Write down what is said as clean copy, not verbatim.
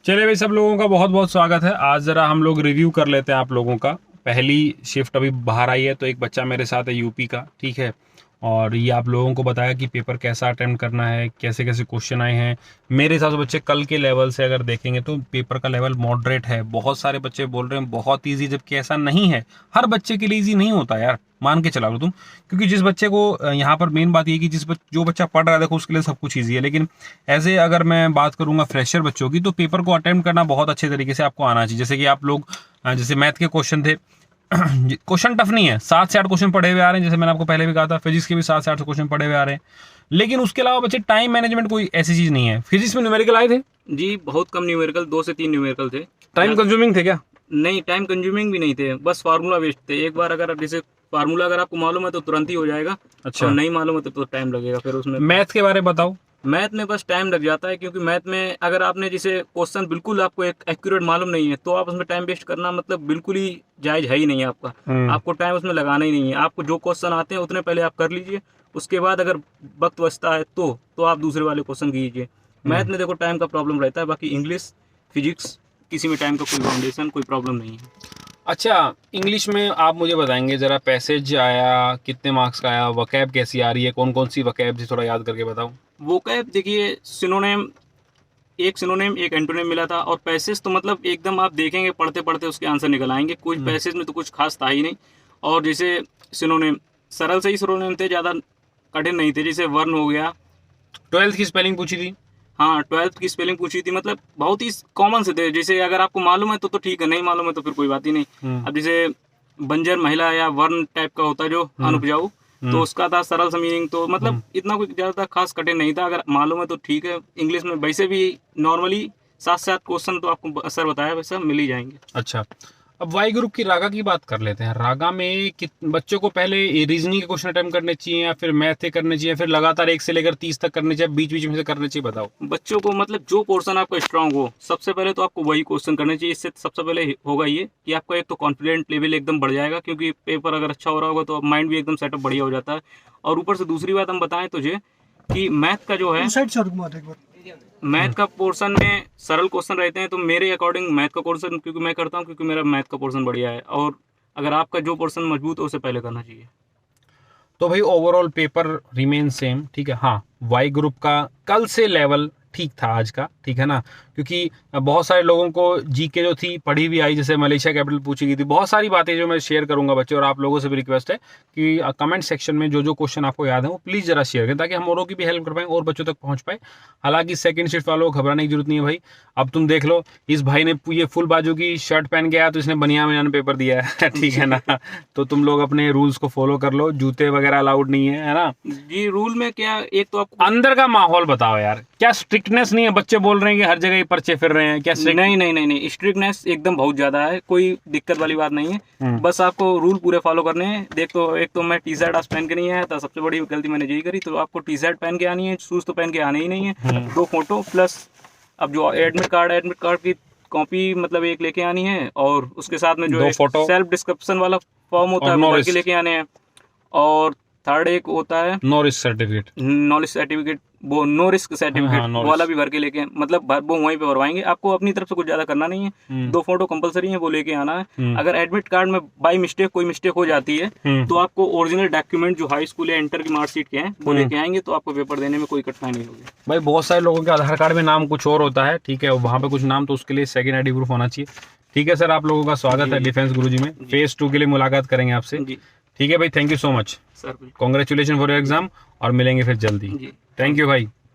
चलिए भाई, सब लोगों का बहुत बहुत स्वागत है। आज ज़रा हम लोग रिव्यू कर लेते हैं आप लोगों का। पहली शिफ्ट अभी बाहर आई है, तो एक बच्चा मेरे साथ है यूपी का, ठीक है। और ये आप लोगों को बताया कि पेपर कैसा अटेम्प्ट करना है, कैसे कैसे क्वेश्चन आए हैं। मेरे हिसाब से बच्चे कल के लेवल से अगर देखेंगे तो पेपर का लेवल मॉडरेट है। बहुत सारे बच्चे बोल रहे हैं बहुत ईजी, जबकि ऐसा नहीं है। हर बच्चे के लिए ईजी नहीं होता यार, मान के चला लो तुम। क्योंकि जिस बच्चे को यहाँ पर मेन बात ये कि जो बच्चा पढ़ रहा है, देखो उसके लिए सब कुछ ईजी है। लेकिन ऐसे अगर मैं बात करूंगा फ्रेशर बच्चों की, तो पेपर को अटेम्प्ट करना बहुत अच्छे तरीके से आपको आना चाहिए। जैसे कि आप लोग जैसे मैथ के क्वेश्चन थे, क्वेश्चन टफ नहीं है, 7 से 8 क्वेश्चन पढ़े हुए आ रहे हैं। जैसे मैंने आपको पहले भी कहा था, फिजिक्स के भी 7 से 8 क्वेश्चन पढ़े हुए आ रहे हैं। लेकिन उसके अलावा बच्चे टाइम मैनेजमेंट कोई ऐसी चीज नहीं है। फिजिक्स में न्यूमेरिकल आए थे जी, बहुत कम न्यूमेरिकल, 2 से 3 न्यूमेरिकल थे। टाइम कंज्यूमिंग थे क्या? नहीं, टाइम कंज्यूमिंग भी नहीं थे, बस फार्मूला बेस्ड थे। एक बार अगर जैसे फार्मूला अगर आपको मालूम है तो तुरंत ही हो जाएगा। अच्छा। और नहीं मालूम है तो टाइम लगेगा फिर उसमें। मैथ के बारे में बताओ। मैथ में बस टाइम लग जाता है, क्योंकि मैथ में अगर आपने जैसे क्वेश्चन बिल्कुल आपको एक एक्यूरेट मालूम नहीं है, तो आप उसमें टाइम वेस्ट करना मतलब बिल्कुल ही जायज है ही नहीं है आपका। आपको टाइम उसमें लगाना ही नहीं है। आपको जो क्वेश्चन आते हैं उतने पहले आप कर लीजिए, उसके बाद अगर वक्त बचता है तो आप दूसरे वाले क्वेश्चन कीजिए। मैथ में देखो टाइम का प्रॉब्लम रहता है, बाकी इंग्लिश, फिजिक्स, किसी में टाइम का कोई फाउंडेशन, कोई प्रॉब्लम नहीं है। अच्छा, इंग्लिश में आप मुझे बताएंगे जरा, पैसेज आया कितने मार्क्स का आया, वकैब कैसी आ रही है, कौन कौन सी वकैब थी, थोड़ा याद करके बताओ। वोकैब देखिए, सिनोनिम, एक सिनोनिम एक एंटोनिम मिला था। और पैसेज तो मतलब एकदम आप देखेंगे पढ़ते पढ़ते उसके आंसर निकल आएंगे। कुछ पैसेज में तो कुछ खास था ही नहीं। और जैसे सिनोनिम सरल से ही सिनोनिम थे, ज़्यादा कठिन नहीं थे। जैसे वर्ण हो गया। 12th की स्पेलिंग पूछी थी। हाँ, 12th की स्पेलिंग पूछी थी, मतलब बहुत ही कॉमन से थे। जैसे अगर आपको मालूम है तो ठीक है, नहीं मालूम है तो फिर कोई बात ही नहीं। अब जैसे बंजर महिला या वर्ण टाइप का होता है जो अनुपजाऊ, तो उसका था सरल सा मीनिंग। तो मतलब इतना कोई ज़्यादा खास कठिन नहीं था, अगर मालूम है तो ठीक है। इंग्लिश में वैसे भी नॉर्मली 7 से 8 क्वेश्चन तो आपको सर बताया वैसा मिल ही जाएंगे। अच्छा, अब वाई ग्रुप की रागा की बात कर लेते हैं। रागा में बच्चों को पहले रीजनिंग के क्वेश्चन अटेम्प्ट करने चाहिए, या फिर मैथ के करने चाहिए, फिर लगातार 1 से लेकर 30 तक करने चाहिए, बीच बीच में से करने चाहिए, बताओ। बच्चों को मतलब जो पोर्शन आपका स्ट्रांग हो, सबसे पहले तो आपको वही क्वेश्चन करने चाहिए। इससे सबसे पहले होगा ये कि आपका एक तो कॉन्फिडेंट लेवल एकदम बढ़ जाएगा, क्योंकि पेपर अगर अच्छा हो रहा होगा तो माइंड भी एकदम सेटअप बढ़िया हो जाता है। और ऊपर से दूसरी बात हम बताएं तुझे कि मैथ का जो है, मैथ का पोर्शन में सरल क्वेश्चन रहते हैं। तो मेरे अकॉर्डिंग मैथ का पोर्शन क्योंकि मैं करता हूँ, क्योंकि मेरा मैथ का पोर्शन बढ़िया है। और अगर आपका जो पोर्शन मजबूत है उसे पहले करना चाहिए। तो भाई ओवरऑल पेपर रिमेन सेम, ठीक है। हाँ, वाई ग्रुप का कल से लेवल ठीक था आज का, ठीक है ना। क्योंकि बहुत सारे लोगों को जीके जो थी पढ़ी भी आई, जैसे मलेशिया कैपिटल पूछी गई थी, बहुत सारी बातें जो मैं शेयर करूंगा बच्चे। और आप लोगों से भी रिक्वेस्ट है कि कमेंट सेक्शन में जो जो क्वेश्चन आपको याद है वो प्लीज़ जरा शेयर करें, ताकि हम औरों की भी हेल्प कर पाएँ और बच्चों तक पहुँच पाए। हालांकि सेकंड शिफ्ट वालों को घबराने की जरूरत नहीं है भाई। अब तुम देख लो, इस भाई ने ये फुल बाजू की शर्ट पहन के आया तो इसने बनियान में पेपर दिया है ठीक है ना। तो तुम लोग अपने रूल्स को फॉलो कर लो, जूते वगैरह अलाउड नहीं है ना जी। रूल में क्या, एक तो आपको अंदर का माहौल बताओ यार, क्या स्ट्रिक्टनेस नहीं है? बच्चे बोल रहे हैं कि हर जगह ही पर्चे फिर रहे हैं, क्या नहीं, स्ट्रिक्टनेस एकदम बहुत ज्यादा है, कोई दिक्कत वाली बात नहीं है। बस आपको रूल पूरे फॉलो करने हैं। देख तो एक तो मैं टी शर्ट आज पहन के नहीं आया था, सबसे बड़ी गलती मैंने यही करी। तो आपको टी शर्ट पहन के आनी है, शूज तो पहन के आने ही नहीं है। 2 फोटो प्लस अब जो एडमिट कार्ड की कॉपी मतलब एक लेके आनी है। और उसके साथ में जो सेल्फ डिस्क्रिप्शन वाला फॉर्म होता है वो भर के लेके आने हैं। और थर्ड एक होता है नो रिस्क सर्टिफिकेट, वो नो रिस्क सर्टिफिकेट वाला भी भर के लेके, मतलब वो वहीं पे भरवाएंगे। आपको अपनी तरफ से कुछ ज्यादा करना नहीं है। 2 फोटो कंपलसरी है, वो लेके आना है। अगर एडमिट कार्ड में बाई मिस्टेक कोई मिस्टेक हो जाती है तो आपको ओरिजिनल डॉक्यूमेंट जो हाई स्कूल या इंटर की मार्कशीट के हैं वो लेके आएंगे, तो आपको पेपर देने में कोई कठिनाई नहीं होगी। भाई बहुत सारे लोगों के आधार कार्ड में नाम कुछ और होता है, ठीक है, वहाँ पे कुछ नाम, तो उसके लिए सेकंड आईडी प्रूफ होना चाहिए। ठीक है सर, आप लोगों का स्वागत है डिफेंस गुरुजी में। फेज 2 के लिए मुलाकात करेंगे आपसे। ठीक है भाई, thank you so much sir, congratulation for your exam, और मिलेंगे फिर जल्दी। थैंक यू भाई।